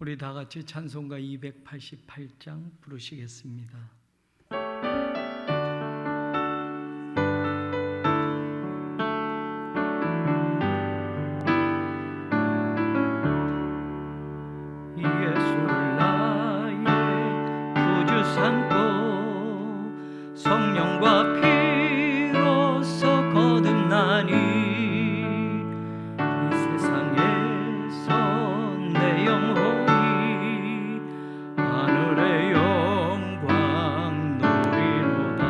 우리 다 같이 찬송가 288장 부르시겠습니다. 예수를 나의 구주 삼고 성령과 피로써 거듭나니 이 세상에서 내 영혼이 하늘의 영광 누리로다.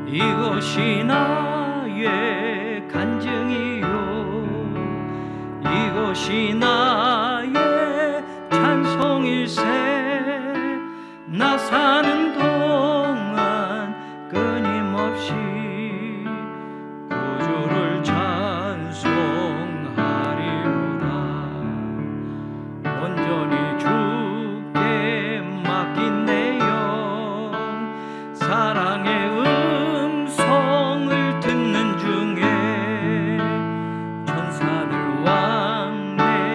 이것이 나의 간증이요, 이것이 나의 찬송일세. 나 사는 동안 끊임없이 구주를 찬송하리로다. 온전히 주께 맡긴 내 영, 사랑의 음성을 듣는 중에 천사들 왕래하는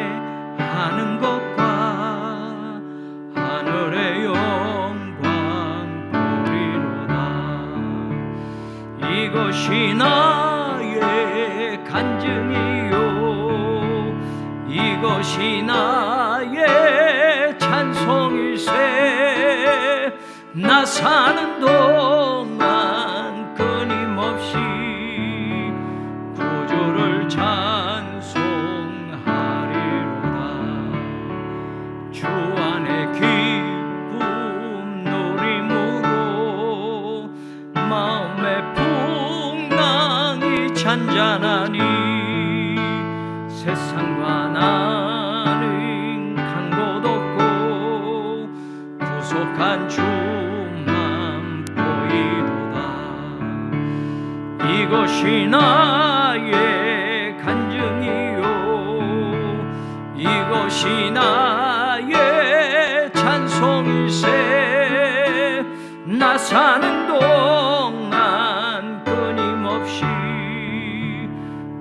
것과 하늘의 영광 보리로다. 이것이 나의 간증이요, 이것이 나의 찬송일세. 나 사는 동안 끊임없이 구주를 찬송하리로다. 주 안에 기쁨 누림으로 마음의 풍랑이 잔잔하니 세상과 나는 간 곳 없고 구속한 주만 보이도다. 이것이 나의 간증이요, 이것이 나의 찬송일세. 나 사는 동안 끊임없이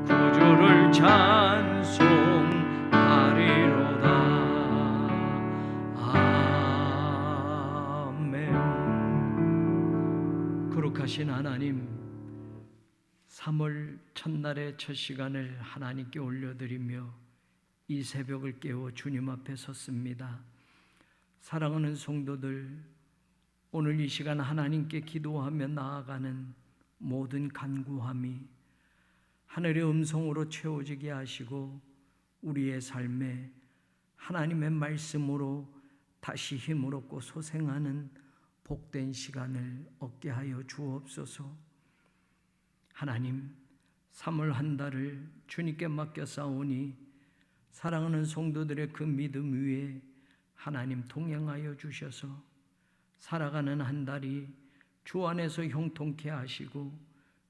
구주를 찬송하리로다. 아멘. 거룩하신 하나님, 3월 첫날의 첫 시간을 하나님께 올려드리며 이 새벽을 깨워 주님 앞에 섰습니다. 사랑하는 성도들, 오늘 이 시간 하나님께 기도하며 나아가는 모든 간구함이 하늘의 음성으로 채워지게 하시고 우리의 삶에 하나님의 말씀으로 다시 힘을 얻고 소생하는 복된 시간을 얻게 하여 주옵소서. 하나님, 3월 한 달을 주님께 맡겨 싸우니 사랑하는 성도들의 그 믿음 위에 하나님 동행하여 주셔서 살아가는 한 달이 주 안에서 형통케 하시고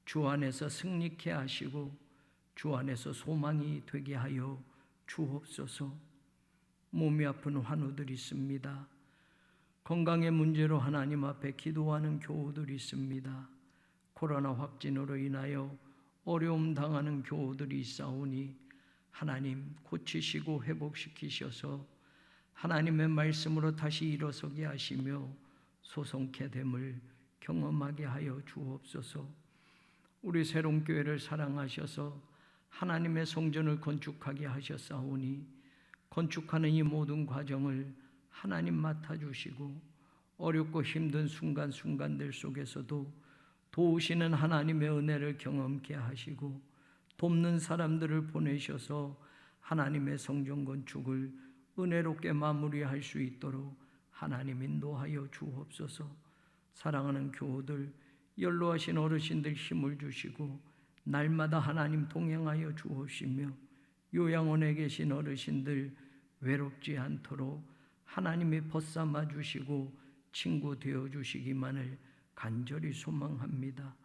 주 안에서 승리케 하시고 주 안에서 소망이 되게 하여 주옵소서. 몸이 아픈 환우들이 있습니다. 건강의 문제로 하나님 앞에 기도하는 교우들이 있습니다. 코로나 확진으로 인하여 어려움 당하는 교우들이 있사오니 하나님 고치시고 회복시키셔서 하나님의 말씀으로 다시 일어서게 하시며 소송케 됨을 경험하게 하여 주옵소서. 우리 새롬교회를 사랑하셔서 하나님의 성전을 건축하게 하셨사오니 건축하는 이 모든 과정을 하나님 맡아주시고 어렵고 힘든 순간순간들 속에서도 도우시는 하나님의 은혜를 경험케 하시고 돕는 사람들을 보내셔서 하나님의 성전 건축을 은혜롭게 마무리할 수 있도록 하나님 인도하여 주옵소서. 사랑하는 교우들, 연로하신 어르신들 힘을 주시고 날마다 하나님 동행하여 주옵시며 요양원에 계신 어르신들 외롭지 않도록 하나님이 벗삼아 주시고 친구 되어 주시기만을 간절히 소망합니다.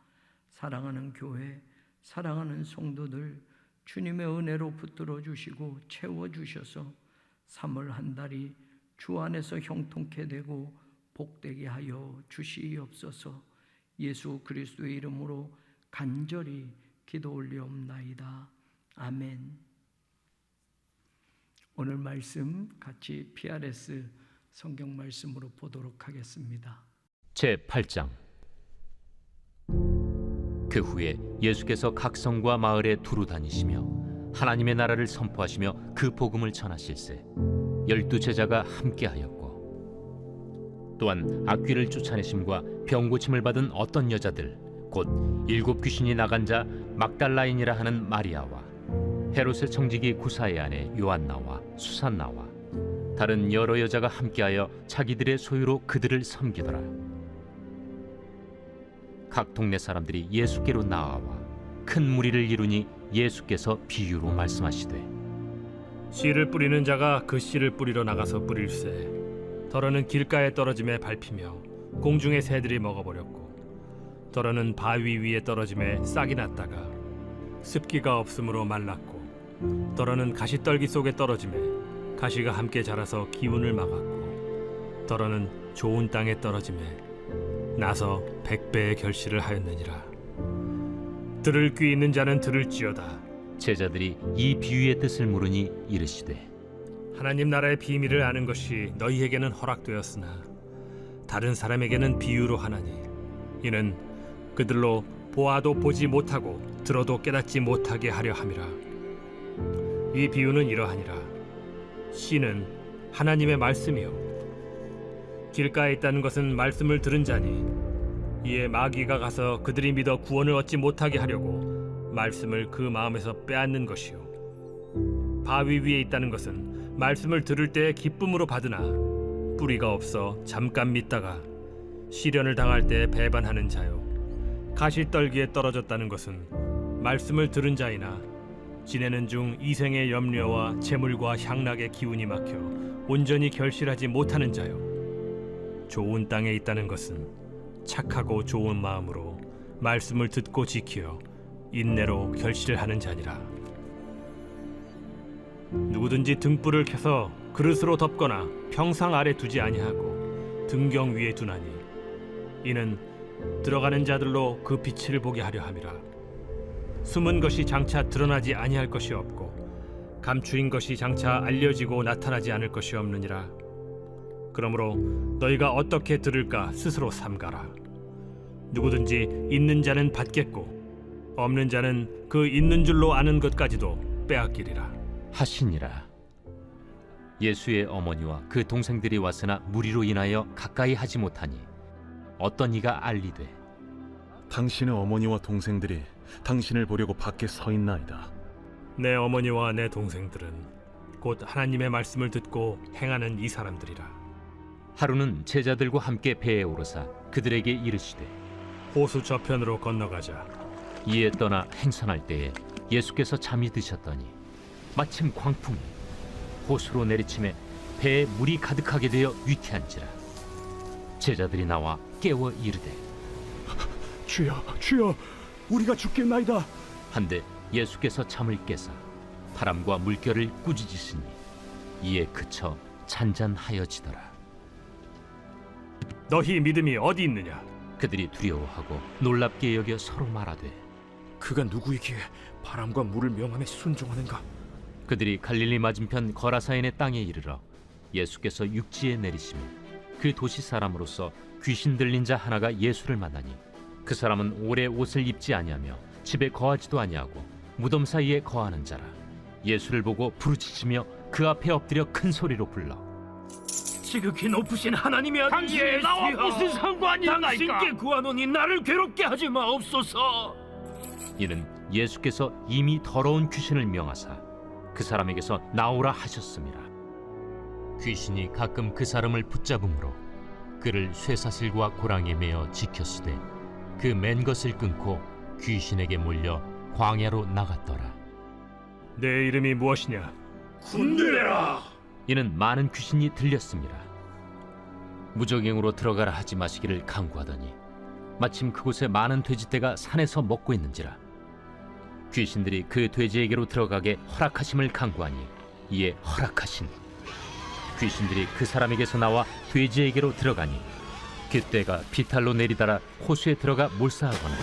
사랑하는 교회, 사랑하는 성도들, 주님의 은혜로 붙들어 주시고 채워 주셔서 3월 한 달이 주 안에서 형통케 되고 복되게 하여 주시옵소서. 예수 그리스도의 이름으로 간절히 기도 올리옵나이다. 아멘. 오늘 말씀 같이 PRS 성경 말씀으로 보도록 하겠습니다. 제8장. 그 후에 예수께서 각 성과 마을에 두루 다니시며 하나님의 나라를 선포하시며 그 복음을 전하실세 12 제자가 함께하였고, 또한 악귀를 쫓아내심과 병 고침을 받은 어떤 여자들 곧 7 귀신이 나간 자 막달라인이라 하는 마리아와 헤롯의 청지기 구사의 아내 요한나와 수산나와 다른 여러 여자가 함께하여 자기들의 소유로 그들을 섬기더라. 각 동네 사람들이 예수께로 나아와 큰 무리를 이루니 예수께서 비유로 말씀하시되, 씨를 뿌리는 자가 그 씨를 뿌리러 나가서 뿌릴새 더러는 길가에 떨어짐에 밟히며 공중의 새들이 먹어버렸고, 더러는 바위 위에 떨어짐에 싹이 났다가 습기가 없으므로 말랐고, 더러는 가시떨기 속에 떨어짐에 가시가 함께 자라서 기운을 막았고, 더러는 좋은 땅에 떨어짐에 나서 100배의 결실을 하였느니라. 들을 귀 있는 자는 들을지어다. 제자들이 이 비유의 뜻을 물으니 이르시되, 하나님 나라의 비밀을 아는 것이 너희에게는 허락되었으나 다른 사람에게는 비유로 하나니, 이는 그들로 보아도 보지 못하고 들어도 깨닫지 못하게 하려 함이라. 이 비유는 이러하니라. 씨는 하나님의 말씀이요 길가에 있다는 것은 말씀을 들은 자니, 이에 마귀가 가서 그들이 믿어 구원을 얻지 못하게 하려고 말씀을 그 마음에서 빼앗는 것이요 바위 위에 있다는 것은 말씀을 들을 때에 기쁨으로 받으나 뿌리가 없어 잠깐 믿다가 시련을 당할 때 배반하는 자요 가시떨기에 떨어졌다는 것은 말씀을 들은 자이나 지내는 중 이생의 염려와 재물과 향락의 기운이 막혀 온전히 결실하지 못하는 자요 좋은 땅에 있다는 것은 착하고 좋은 마음으로 말씀을 듣고 지키어 인내로 결실을 하는 자니라. 누구든지 등불을 켜서 그릇으로 덮거나 평상 아래 두지 아니하고 등경 위에 두나니, 이는 들어가는 자들로 그 빛을 보게 하려 함이라. 숨은 것이 장차 드러나지 아니할 것이 없고 감추인 것이 장차 알려지고 나타나지 않을 것이 없느니라. 그러므로 너희가 어떻게 들을까 스스로 삼가라. 누구든지 있는 자는 받겠고 없는 자는 그 있는 줄로 아는 것까지도 빼앗기리라 하시니라. 예수의 어머니와 그 동생들이 왔으나 무리로 인하여 가까이 하지 못하니 어떤 이가 알리되, 당신의 어머니와 동생들이 당신을 보려고 밖에 서 있나이다. 내 어머니와 내 동생들은 곧 하나님의 말씀을 듣고 행하는 이 사람들이라. 하루는 제자들과 함께 배에 오르사 그들에게 이르시되, 호수 저편으로 건너가자. 이에 떠나 행선할 때에 예수께서 잠이 드셨더니 마침 광풍이 호수로 내리침에 배에 물이 가득하게 되어 위태한지라. 제자들이 나와 깨워 이르되, 주여, 주여, 우리가 죽겠나이다. 한데 예수께서 잠을 깨사 바람과 물결을 꾸짖으시니 이에 그쳐 잔잔하여지더라. 너희 믿음이 어디 있느냐? 그들이 두려워하고 놀랍게 여겨 서로 말하되, 그가 누구이기에 바람과 물을 명함에 순종하는가? 그들이 갈릴리 맞은편 거라사인의 땅에 이르러 예수께서 육지에 내리시며 그 도시 사람으로서 귀신 들린 자 하나가 예수를 만나니, 그 사람은 오래 옷을 입지 아니하며 집에 거하지도 아니하고 무덤 사이에 거하는 자라. 예수를 보고 부르짖으며 그 앞에 엎드려 큰 소리로 불러, 지극히 높으신 하나님의 아들 당신이 나와 무슨 상관이 있나이까? 당신께 구하노니 나를 괴롭게 하지 마옵소서. 이는 예수께서 이미 더러운 귀신을 명하사 그 사람에게서 나오라 하셨음이라. 귀신이 가끔 그 사람을 붙잡음으로 그를 쇠사슬과 고랑에 매어 지켰으되 그 맨 것을 끊고 귀신에게 몰려 광야로 나갔더라. 내 이름이 무엇이냐? 군대라. 이는 많은 귀신이 들렸습니다. 무적행으로 들어가라 하지 마시기를 강구하더니 마침 그곳에 많은 돼지떼가 산에서 먹고 있는지라. 귀신들이 그 돼지에게로 들어가게 허락하심을 강구하니 이에 허락하신. 귀신들이 그 사람에게서 나와 돼지에게로 들어가니 그때가 비탈로 내리다라 호수에 들어가 몰사하거나,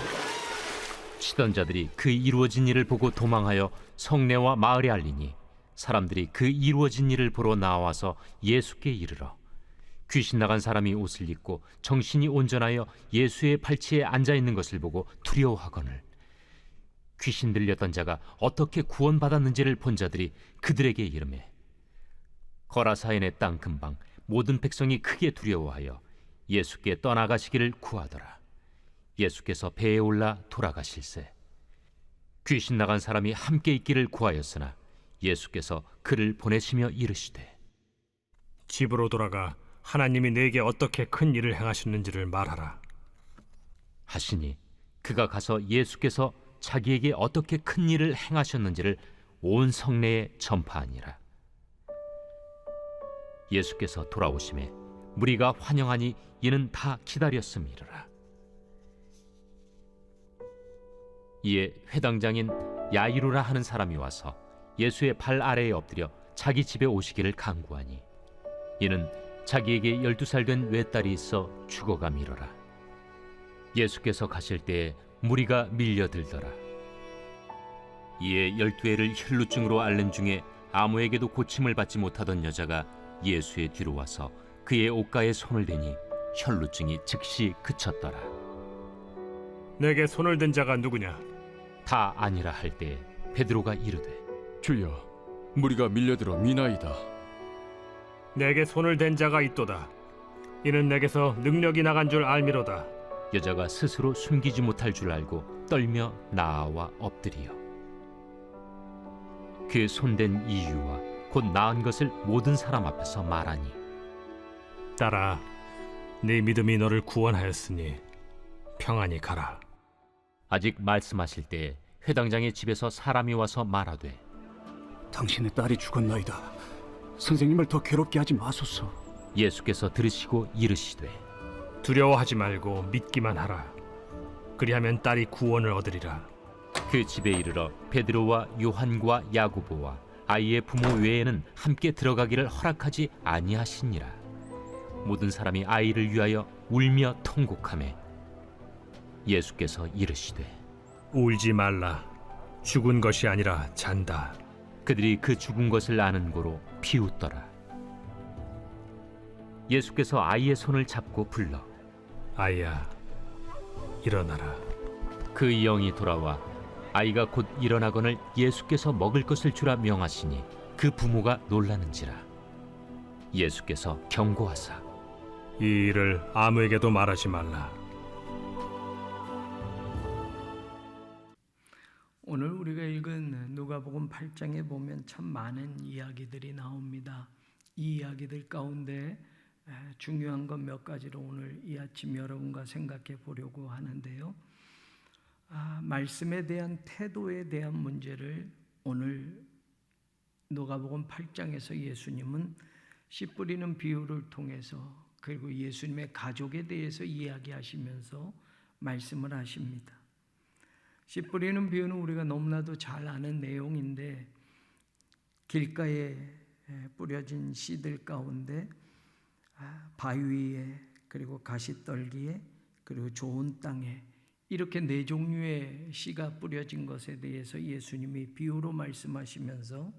치던 자들이 그 이루어진 일을 보고 도망하여 성내와 마을에 알리니 사람들이 그 이루어진 일을 보러 나와서 예수께 이르러 귀신 나간 사람이 옷을 입고 정신이 온전하여 예수의 팔치에 앉아 있는 것을 보고 두려워하거늘 귀신 들렸던 자가 어떻게 구원받았는지를 본 자들이 그들에게 이르매 거라사인의 땅 근방 모든 백성이 크게 두려워하여 예수께 떠나가시기를 구하더라. 예수께서 배에 올라 돌아가실세 귀신 나간 사람이 함께 있기를 구하였으나 예수께서 그를 보내시며 이르시되 집으로 돌아가 하나님이 내게 어떻게 큰 일을 행하셨는지를 말하라. 하시니 그가 가서 예수께서 자기에게 어떻게 큰 일을 행하셨는지를 온 성내에 전파하니라. 예수께서 돌아오심에 무리가 환영하니 이는 다 기다렸음이라. 이에 회당장인 야이루라 하는 사람이 와서 예수의 발 아래에 엎드려 자기 집에 오시기를 간구하니 이는 자기에게 12살 된 외딸이 있어 죽어가미러라. 예수께서 가실 때에 무리가 밀려들더라. 이에 12해를 혈루증으로 앓는 중에 아무에게도 고침을 받지 못하던 여자가 예수의 뒤로 와서 그의 옷가에 손을 대니 혈루증이 즉시 그쳤더라. 내게 손을 댄 자가 누구냐? 다 아니라 할 때에 베드로가 이르되 주여, 무리가 밀려들어 미나이다. 내게 손을 댄 자가 있도다. 이는 내게서 능력이 나간 줄 알미로다. 여자가 스스로 숨기지 못할 줄 알고 떨며 나아와 엎드리어 그 손댄 이유와 곧 나은 것을 모든 사람 앞에서 말하니 딸아, 네 믿음이 너를 구원하였으니 평안히 가라. 아직 말씀하실 때에 회당장의 집에서 사람이 와서 말하되 당신의 딸이 죽었나이다. 선생님을 더 괴롭게 하지 마소서. 예수께서 들으시고 이르시되 두려워하지 말고 믿기만 하라. 그리하면 딸이 구원을 얻으리라. 그 집에 이르러 베드로와 요한과 야고보와 아이의 부모 외에는 함께 들어가기를 허락하지 아니하시니라. 모든 사람이 아이를 위하여 울며 통곡하매 예수께서 이르시되 울지 말라. 죽은 것이 아니라 잔다. 그들이 그 죽은 것을 아는 고로 비웃더라. 예수께서 아이의 손을 잡고 불러 아이야, 일어나라. 그 영이 돌아와 아이가 곧 일어나거늘 예수께서 먹을 것을 주라 명하시니 그 부모가 놀라는지라. 예수께서 경고하사 이 일을 아무에게도 말하지 말라. 오늘 우리가 읽은 누가복음 8장에 보면 참 많은 이야기들이 나옵니다. 이 이야기들 가운데 중요한 것 몇 가지로 오늘 이 아침 여러분과 생각해 보려고 하는데요. 말씀에 대한 태도에 대한 문제를 오늘 누가복음 8장에서 예수님은 씨 뿌리는 비유를 통해서 그리고 예수님의 가족에 대해서 이야기하시면서 말씀을 하십니다. 씨 뿌리는 비유는 우리가 너무나도 잘 아는 내용인데 길가에 뿌려진 씨들 가운데 바위 위에 그리고 가시떨기에 그리고 좋은 땅에 이렇게 네 종류의 씨가 뿌려진 것에 대해서 예수님이 비유로 말씀하시면서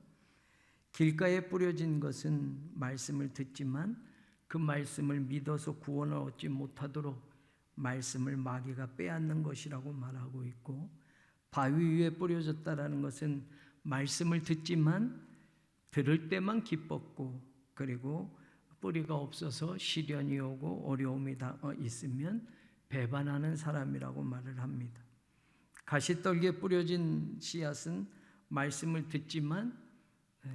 길가에 뿌려진 것은 말씀을 듣지만 그 말씀을 믿어서 구원을 얻지 못하도록 말씀을 마귀가 빼앗는 것이라고 말하고 있고, 바위 위에 뿌려졌다라는 것은 말씀을 듣지만 들을 때만 기뻤고 그리고 뿌리가 없어서 시련이 오고 어려움이 있으면 배반하는 사람이라고 말을 합니다. 가시떨기에 뿌려진 씨앗은 말씀을 듣지만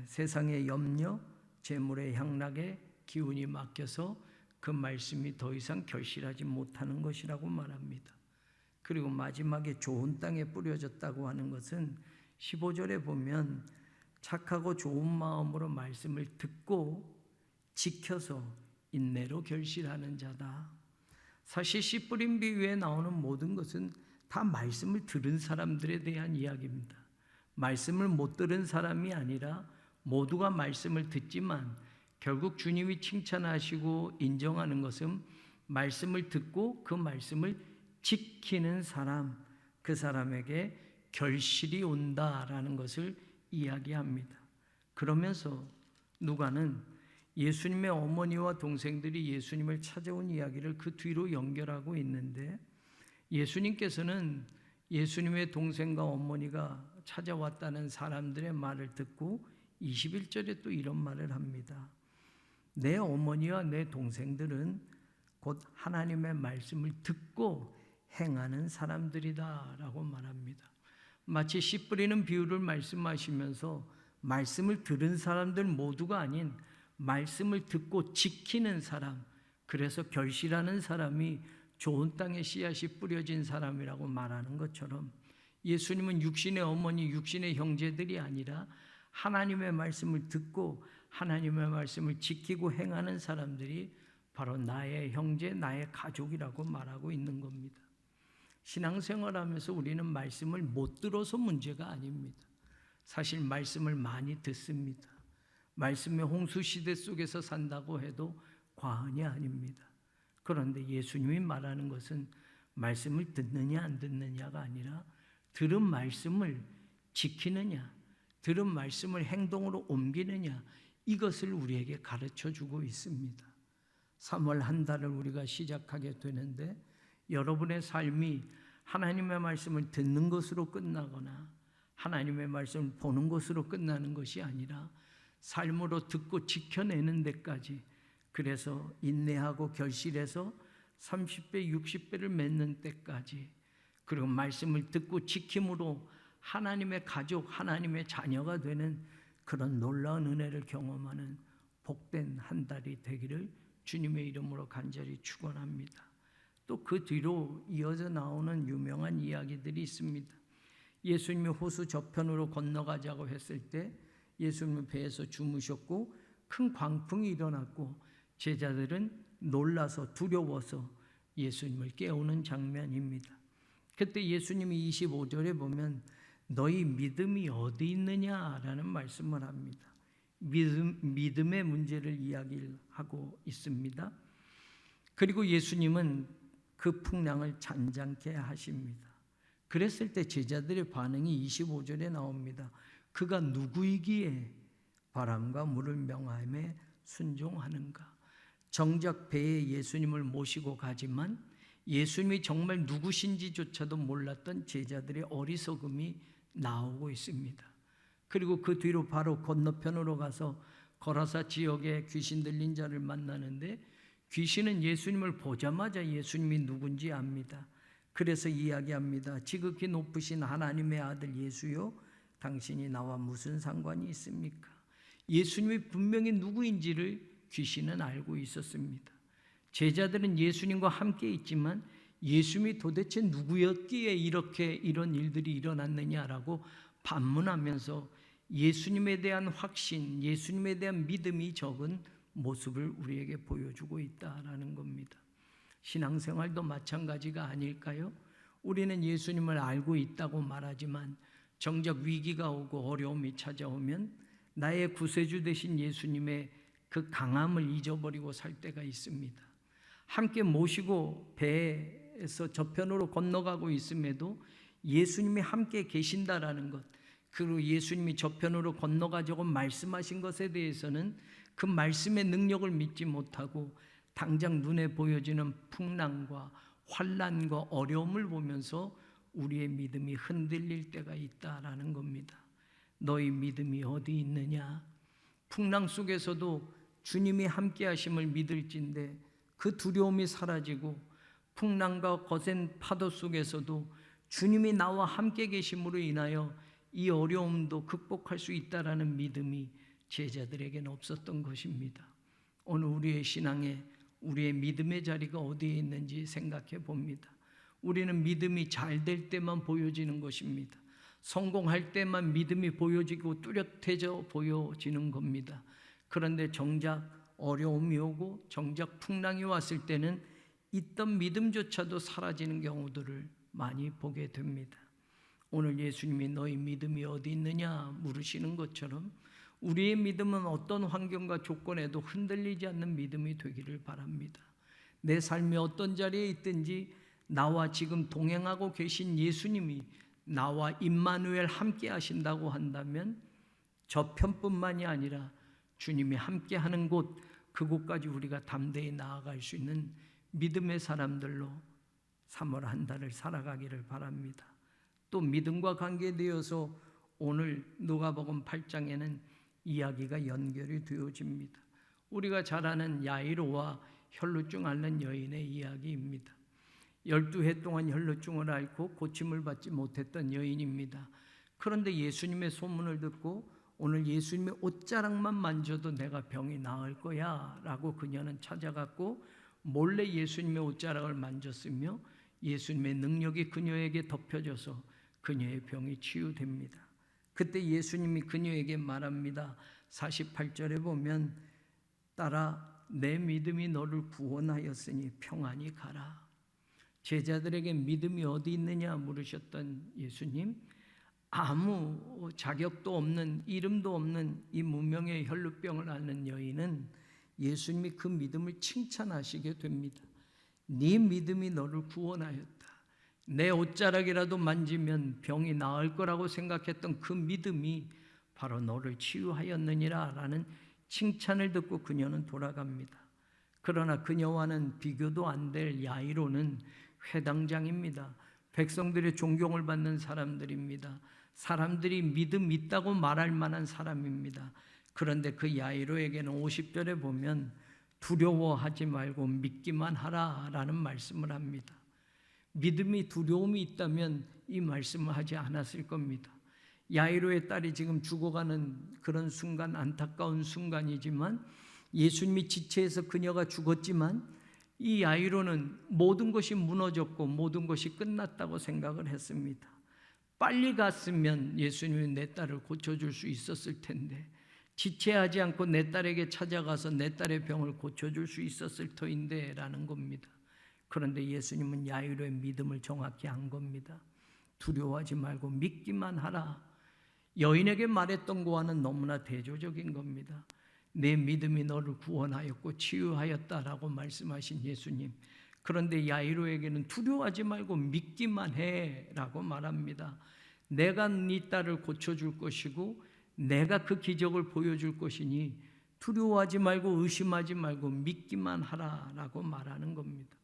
세상의 염려, 재물의 향락에 기운이 막혀서 그 말씀이 더 이상 결실하지 못하는 것이라고 말합니다. 그리고 마지막에 좋은 땅에 뿌려졌다고 하는 것은 15절에 보면 착하고 좋은 마음으로 말씀을 듣고 지켜서 인내로 결실하는 자다. 사실 씨 뿌린 비유에 나오는 모든 것은 다 말씀을 들은 사람들에 대한 이야기입니다. 말씀을 못 들은 사람이 아니라 모두가 말씀을 듣지만 결국 주님이 칭찬하시고 인정하는 것은 말씀을 듣고 그 말씀을 지키는 사람, 그 사람에게 결실이 온다라는 것을 이야기합니다. 그러면서 누가는 예수님의 어머니와 동생들이 예수님을 찾아온 이야기를 그 뒤로 연결하고 있는데, 예수님께서는 예수님의 동생과 어머니가 찾아왔다는 사람들의 말을 듣고 21절에 또 이런 말을 합니다. 내 어머니와 내 동생들은 곧 하나님의 말씀을 듣고 행하는 사람들이다 라고 말합니다. 마치 씨 뿌리는 비유를 말씀하시면서 말씀을 들은 사람들 모두가 아닌 말씀을 듣고 지키는 사람, 그래서 결실하는 사람이 좋은 땅에 씨앗이 뿌려진 사람이라고 말하는 것처럼, 예수님은 육신의 어머니, 육신의 형제들이 아니라 하나님의 말씀을 듣고 하나님의 말씀을 지키고 행하는 사람들이 바로 나의 형제, 나의 가족이라고 말하고 있는 겁니다. 신앙생활하면서 우리는 말씀을 못 들어서 문제가 아닙니다. 사실 말씀을 많이 듣습니다. 말씀의 홍수시대 속에서 산다고 해도 과언이 아닙니다. 그런데 예수님이 말하는 것은 말씀을 듣느냐 안 듣느냐가 아니라 들은 말씀을 지키느냐, 들은 말씀을 행동으로 옮기느냐, 이것을 우리에게 가르쳐주고 있습니다. 3월 한 달을 우리가 시작하게 되는데, 여러분의 삶이 하나님의 말씀을 듣는 것으로 끝나거나 하나님의 말씀을 보는 것으로 끝나는 것이 아니라 삶으로 듣고 지켜내는 데까지, 그래서 인내하고 결실해서 30배, 60배를 맺는 때까지, 그리고 말씀을 듣고 지킴으로 하나님의 가족, 하나님의 자녀가 되는 그런 놀라운 은혜를 경험하는 복된 한 달이 되기를 주님의 이름으로 간절히 축원합니다. 또 그 뒤로 이어져 나오는 유명한 이야기들이 있습니다. 예수님이 호수 저편으로 건너가자고 했을 때 예수님은 배에서 주무셨고 큰 광풍이 일어났고 제자들은 놀라서 두려워서 예수님을 깨우는 장면입니다. 그때 예수님이 25절에 보면 너희 믿음이 어디 있느냐라는 말씀을 합니다. 믿음의 문제를 이야기하고 있습니다. 그리고 예수님은 그 풍랑을 잔잔케 하십니다. 그랬을 때 제자들의 반응이 25절에 나옵니다. 그가 누구이기에 바람과 물을 명하에 순종하는가. 정작 배에 예수님을 모시고 가지만 예수님이 정말 누구신지조차도 몰랐던 제자들의 어리석음이 나오고 있습니다. 그리고 그 뒤로 바로 건너편으로 가서 거라사 지역에 귀신 들린 자를 만나는데, 귀신은 예수님을 보자마자 예수님이 누군지 압니다. 그래서 이야기합니다. 지극히 높으신 하나님의 아들 예수요, 당신이 나와 무슨 상관이 있습니까? 예수님이 분명히 누구인지를 귀신은 알고 있었습니다. 제자들은 예수님과 함께 있지만 예수님이 도대체 누구였기에 이런 일들이 일어났느냐라고 반문하면서 예수님에 대한 확신, 예수님에 대한 믿음이 적은 모습을 우리에게 보여주고 있다라는 겁니다. 신앙생활도 마찬가지가 아닐까요? 우리는 예수님을 알고 있다고 말하지만 정작 위기가 오고 어려움이 찾아오면 나의 구세주 되신 예수님의 그 강함을 잊어버리고 살 때가 있습니다. 함께 모시고 배에서 저편으로 건너가고 있음에도 예수님이 함께 계신다라는 것, 그리고 예수님이 저편으로 건너가자고 말씀하신 것에 대해서는 그 말씀의 능력을 믿지 못하고 당장 눈에 보여지는 풍랑과 환난과 어려움을 보면서 우리의 믿음이 흔들릴 때가 있다라는 겁니다. 너희 믿음이 어디 있느냐? 풍랑 속에서도 주님이 함께 하심을 믿을진데 그 두려움이 사라지고, 풍랑과 거센 파도 속에서도 주님이 나와 함께 계심으로 인하여 이 어려움도 극복할 수 있다라는 믿음이 제자들에게는 없었던 것입니다. 오늘 우리의 신앙에 우리의 믿음의 자리가 어디에 있는지 생각해 봅니다. 우리는 믿음이 잘 될 때만 보여지는 것입니다. 성공할 때만 믿음이 보여지고 뚜렷해져 보여지는 겁니다. 그런데 정작 어려움이 오고 정작 풍랑이 왔을 때는 있던 믿음조차도 사라지는 경우들을 많이 보게 됩니다. 오늘 예수님이 너희 믿음이 어디 있느냐 물으시는 것처럼 우리의 믿음은 어떤 환경과 조건에도 흔들리지 않는 믿음이 되기를 바랍니다. 내 삶이 어떤 자리에 있든지 나와 지금 동행하고 계신 예수님이 나와 임마누엘 함께 하신다고 한다면 저편뿐만이 아니라 주님이 함께하는 곳, 그곳까지 우리가 담대히 나아갈 수 있는 믿음의 사람들로 3월 한 달을 살아가기를 바랍니다. 또 믿음과 관계되어서 오늘 누가복음 8장에는 이야기가 연결이 되어집니다. 우리가 잘 아는 야이로와 혈루증 앓는 여인의 이야기입니다. 12해 동안 혈루증을 앓고 고침을 받지 못했던 여인입니다. 그런데 예수님의 소문을 듣고 오늘 예수님의 옷자락만 만져도 내가 병이 나을 거야 라고 그녀는 찾아갔고 몰래 예수님의 옷자락을 만졌으며 예수님의 능력이 그녀에게 덮여져서 그녀의 병이 치유됩니다. 그때 예수님이 그녀에게 말합니다. 48절에 보면 딸아, 내 믿음이 너를 구원하였으니 평안히 가라. 제자들에게 믿음이 어디 있느냐 물으셨던 예수님, 아무 자격도 없는, 이름도 없는 이 무명의 혈루병을 앓는 여인은 예수님이 그 믿음을 칭찬하시게 됩니다. 네 믿음이 너를 구원하였다. 내 옷자락이라도 만지면 병이 나을 거라고 생각했던 그 믿음이 바로 너를 치유하였느니라 라는 칭찬을 듣고 그녀는 돌아갑니다. 그러나 그녀와는 비교도 안 될 야이로는 회당장입니다. 백성들의 존경을 받는 사람들입니다. 사람들이 믿음 있다고 말할 만한 사람입니다. 그런데 그 야이로에게는 50절에 보면 두려워하지 말고 믿기만 하라 라는 말씀을 합니다. 믿음이 두려움이 있다면 이 말씀을 하지 않았을 겁니다. 야이로의 딸이 지금 죽어가는 그런 순간, 안타까운 순간이지만 예수님이 지체해서 그녀가 죽었지만 이 야이로는 모든 것이 무너졌고 모든 것이 끝났다고 생각을 했습니다. 빨리 갔으면 예수님이 내 딸을 고쳐줄 수 있었을 텐데 지체하지 않고 내 딸에게 찾아가서 내 딸의 병을 고쳐줄 수 있었을 터인데 라는 겁니다. 그런데 예수님은 야이로의 믿음을 정확히 안 겁니다. 두려워하지 말고 믿기만 하라. 여인에게 말했던 거와는 너무나 대조적인 겁니다. 내 믿음이 너를 구원하였고 치유하였다라고 말씀하신 예수님. 그런데 야이로에게는 두려워하지 말고 믿기만 해라고 말합니다. 내가 네 딸을 고쳐줄 것이고 내가 그 기적을 보여줄 것이니 두려워하지 말고 의심하지 말고 믿기만 하라라고 말하는 겁니다.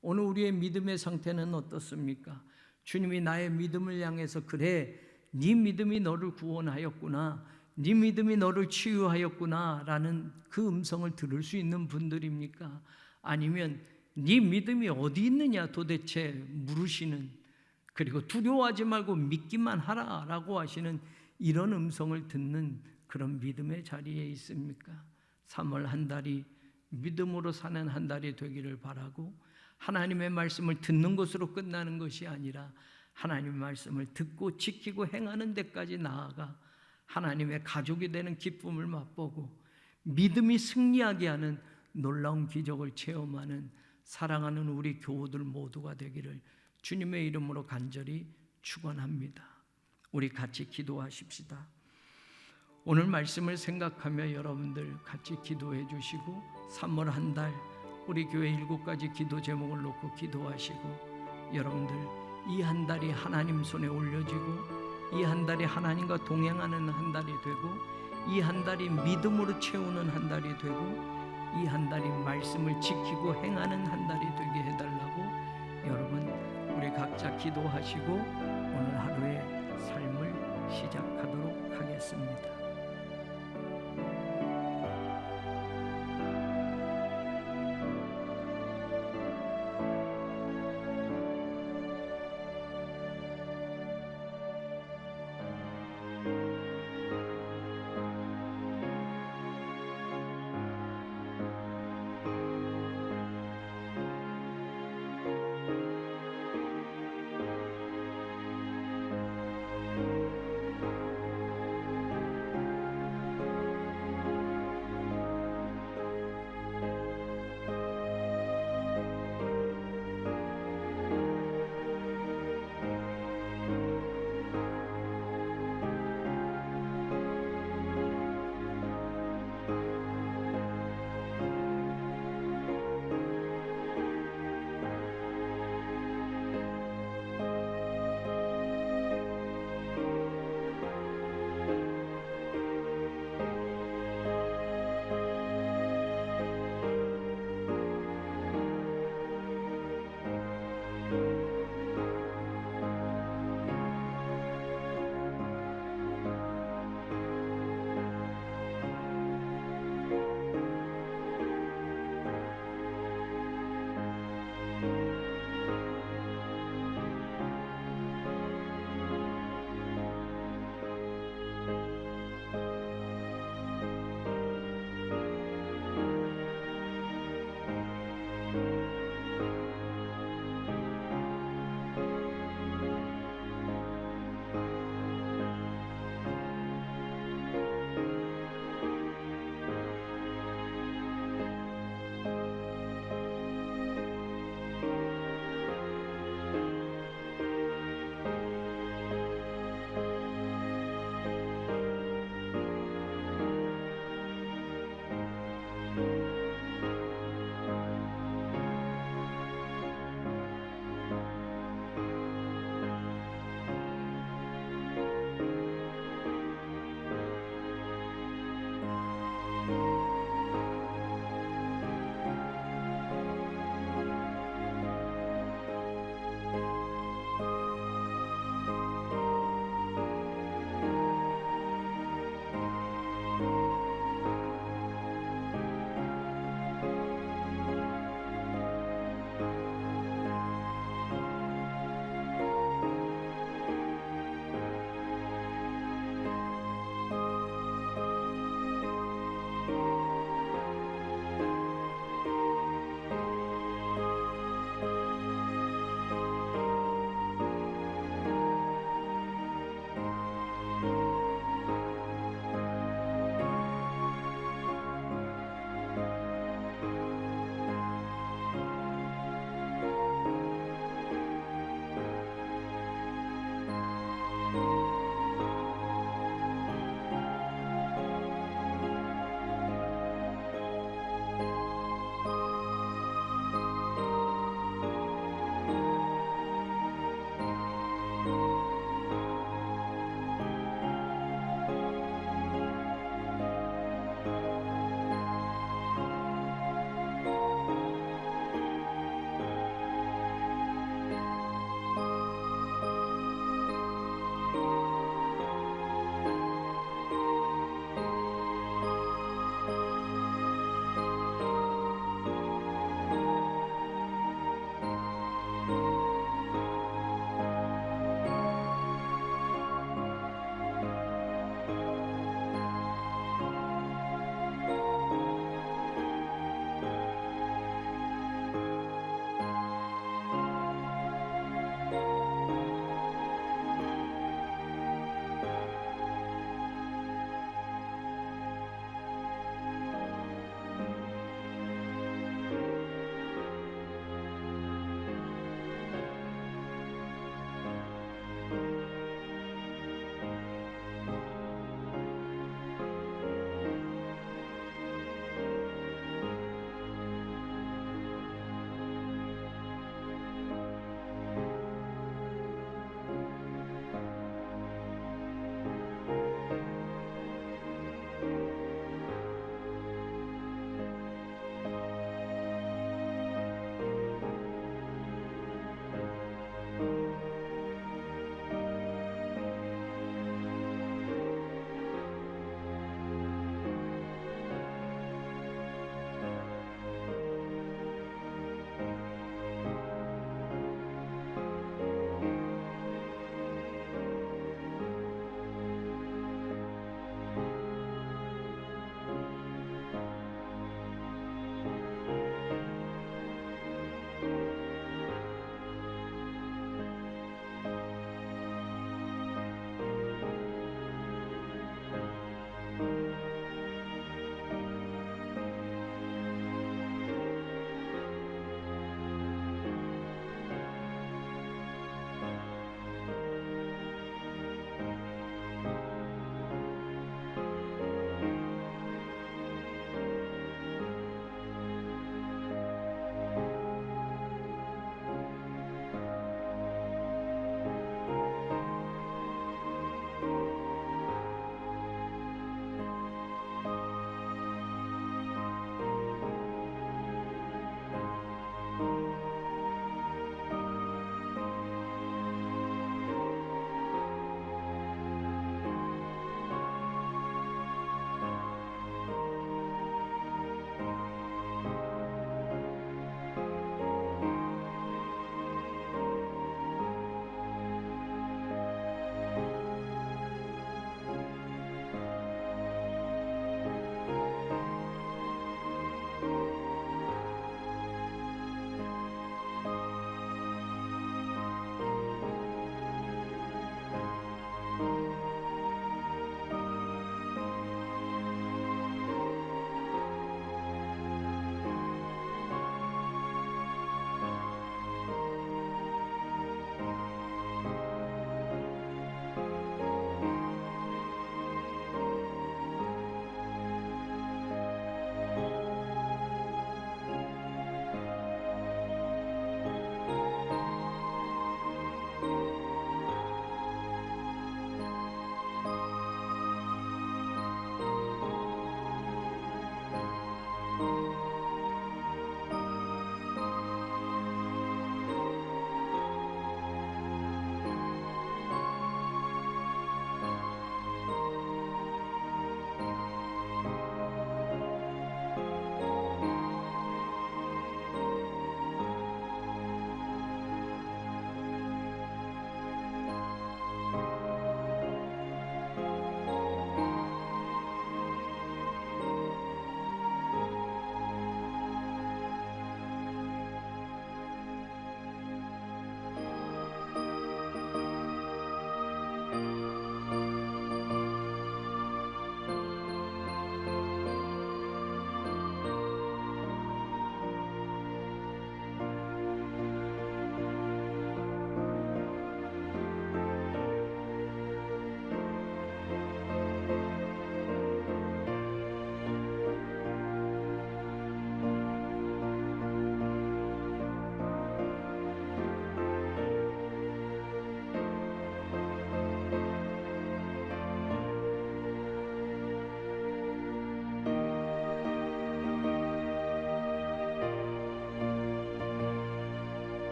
오늘 우리의 믿음의 상태는 어떻습니까? 주님이 나의 믿음을 향해서 그래, 네 믿음이 너를 구원하였구나, 네 믿음이 너를 치유하였구나 라는 그 음성을 들을 수 있는 분들입니까? 아니면 네 믿음이 어디 있느냐 도대체 물으시는, 그리고 두려워하지 말고 믿기만 하라 라고 하시는 이런 음성을 듣는 그런 믿음의 자리에 있습니까? 3월 한 달이 믿음으로 사는 한 달이 되기를 바라고, 하나님의 말씀을 듣는 것으로 끝나는 것이 아니라 하나님의 말씀을 듣고 지키고 행하는 데까지 나아가 하나님의 가족이 되는 기쁨을 맛보고 믿음이 승리하게 하는 놀라운 기적을 체험하는 사랑하는 우리 교우들 모두가 되기를 주님의 이름으로 간절히 축원합니다. 우리 같이 기도하십시다. 오늘 말씀을 생각하며 여러분들 같이 기도해 주시고 3월 한 달 우리 교회 7가지 기도 제목을 놓고 기도하시고, 여러분들 이 한 달이 하나님 손에 올려지고 이 한 달이 하나님과 동행하는 한 달이 되고 이 한 달이 믿음으로 채우는 한 달이 되고 이 한 달이 말씀을 지키고 행하는 한 달이 되게 해달라고 여러분 우리 각자 기도하시고 오늘 하루의 삶을 시작하도록 하겠습니다.